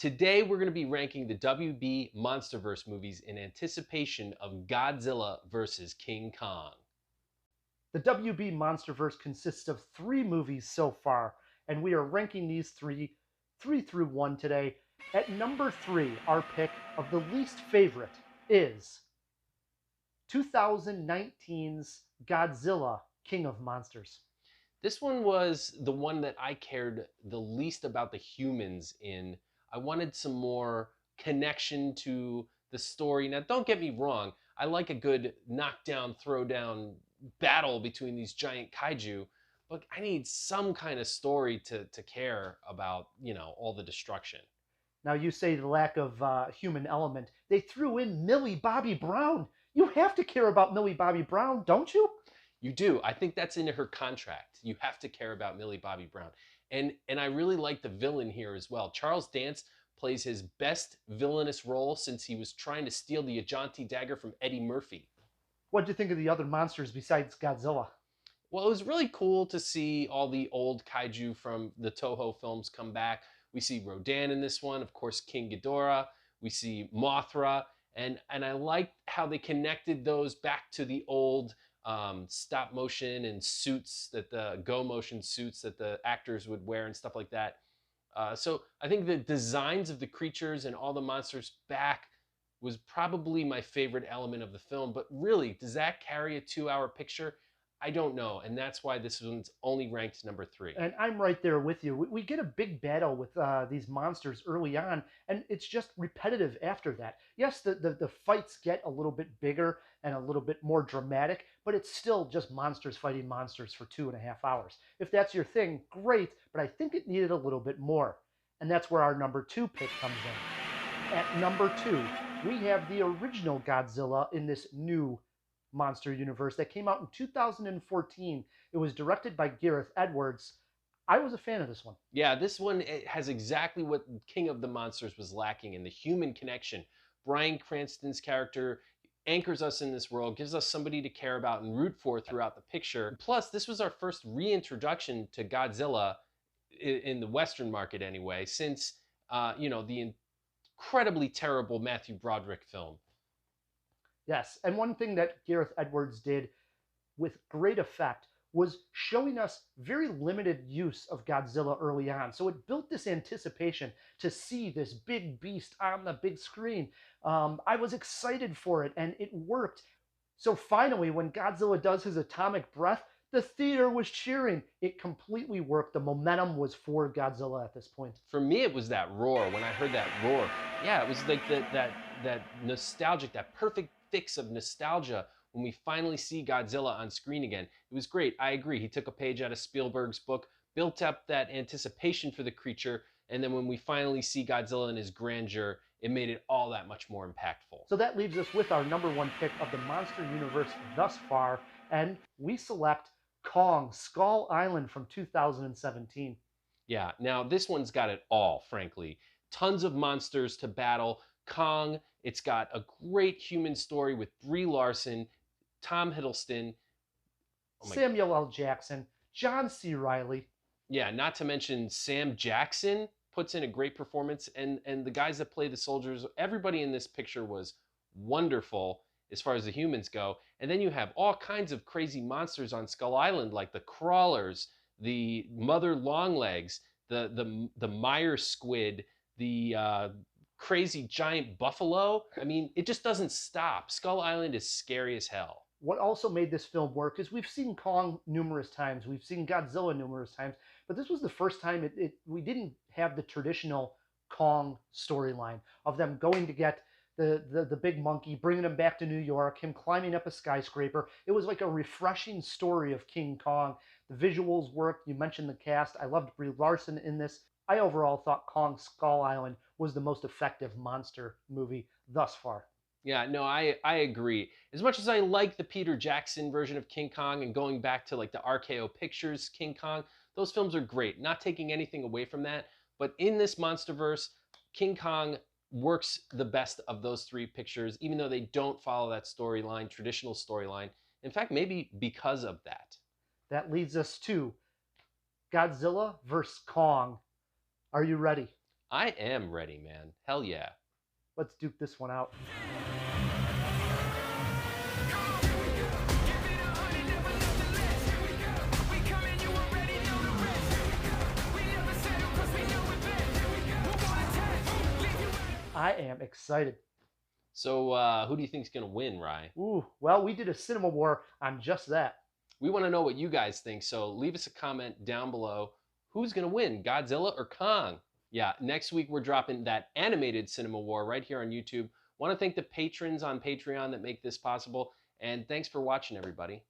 Today, we're going to be ranking the WB Monsterverse movies in anticipation of Godzilla vs. King Kong. The WB Monsterverse consists of 3 movies so far, and we are ranking these three through 1 today. At number 3, our pick of the least favorite is 2019's Godzilla, King of Monsters. This one was the one that I cared the least about the humans in. I wanted some more connection to the story. Now, don't get me wrong, I like a good knockdown, throwdown battle between these giant kaiju, but I need some kind of story to care about, all the destruction. Now, you say the lack of human element. They threw in Millie Bobby Brown. You have to care about Millie Bobby Brown, don't you? You do. I think that's in her contract. You have to care about Millie Bobby Brown. And I really like the villain here as well. Charles Dance plays his best villainous role since he was trying to steal the Ajanti dagger from Eddie Murphy. What do you think of the other monsters besides Godzilla? Well, it was really cool to see all the old kaiju from the Toho films come back. We see Rodan in this one, of course, King Ghidorah. We see Mothra, and I liked how they connected those back to the old stop motion and suits, that the go motion suits that the actors would wear and stuff like that. So I think the designs of the creatures and all the monsters back was probably my favorite element of the film. But really, does that carry a 2-hour picture? I don't know, and that's why this one's only ranked number 3. And I'm right there with you. We get a big battle with these monsters early on, and it's just repetitive after that. Yes, the fights get a little bit bigger and a little bit more dramatic, but it's still just monsters fighting monsters for 2.5 hours. If that's your thing, great, but I think it needed a little bit more. And that's where our number 2 pick comes in. At number 2, we have the original Godzilla in this new monster universe that came out in 2014. It was directed by Gareth Edwards. I was a fan of this one. Yeah, this one, it has exactly what King of the Monsters was lacking in the human connection. Bryan Cranston's character anchors us in this world, gives us somebody to care about and root for throughout the picture. Plus, this was our first reintroduction to Godzilla in the Western market anyway, since the incredibly terrible Matthew Broderick film. Yes, and one thing that Gareth Edwards did with great effect was showing us very limited use of Godzilla early on. So it built this anticipation to see this big beast on the big screen. I was excited for it, and it worked. So finally, when Godzilla does his atomic breath, the theater was cheering. It completely worked. The momentum was for Godzilla at this point. For me, it was that roar. When I heard that roar, yeah, it was like that nostalgic, that perfect fix of nostalgia when we finally see Godzilla on screen again. It was great. I agree. He took a page out of Spielberg's book, built up that anticipation for the creature, and then when we finally see Godzilla in his grandeur, it made it all that much more impactful. So that leaves us with our number 1 pick of the monster universe thus far, and we select Kong, Skull Island from 2017. Yeah, now this one's got it all, frankly. Tons of monsters to battle. Kong, it's got a great human story with Brie Larson, Tom Hiddleston, Samuel L. Jackson, John C. Reilly. Yeah, not to mention Sam Jackson puts in a great performance, and the guys that play the soldiers, everybody in this picture was wonderful as far as the humans go. And then you have all kinds of crazy monsters on Skull Island, like the crawlers, the mother longlegs, the Meyer squid, the crazy giant buffalo. I mean, it just doesn't stop. Skull Island is scary as hell. What also made this film work is we've seen Kong numerous times, we've seen Godzilla numerous times, but this was the first time we didn't have the traditional Kong storyline of them going to get the big monkey, bringing him back to New York, him climbing up a skyscraper. It was like a refreshing story of King Kong. The visuals worked. You mentioned the cast. I loved Brie Larson in this. I overall thought Kong Skull Island was the most effective monster movie thus far. Yeah, no, I agree. As much as I like the Peter Jackson version of King Kong and going back to like the RKO Pictures King Kong, those films are great. Not taking anything away from that. But in this Monsterverse, King Kong works the best of those 3 pictures, even though they don't follow that storyline, traditional storyline. In fact, maybe because of that. That leads us to Godzilla vs. Kong. Are you ready? I am ready, man. Hell yeah. Let's duke this one out. I am excited. So, who do you think's gonna win, Rye? Ooh, well, we did a cinema war on just that. We want to know what you guys think, so leave us a comment down below. Who's gonna win, Godzilla or Kong? Yeah, next week we're dropping that animated Cinema War right here on YouTube. Want to thank the patrons on Patreon that make this possible, and thanks for watching, everybody.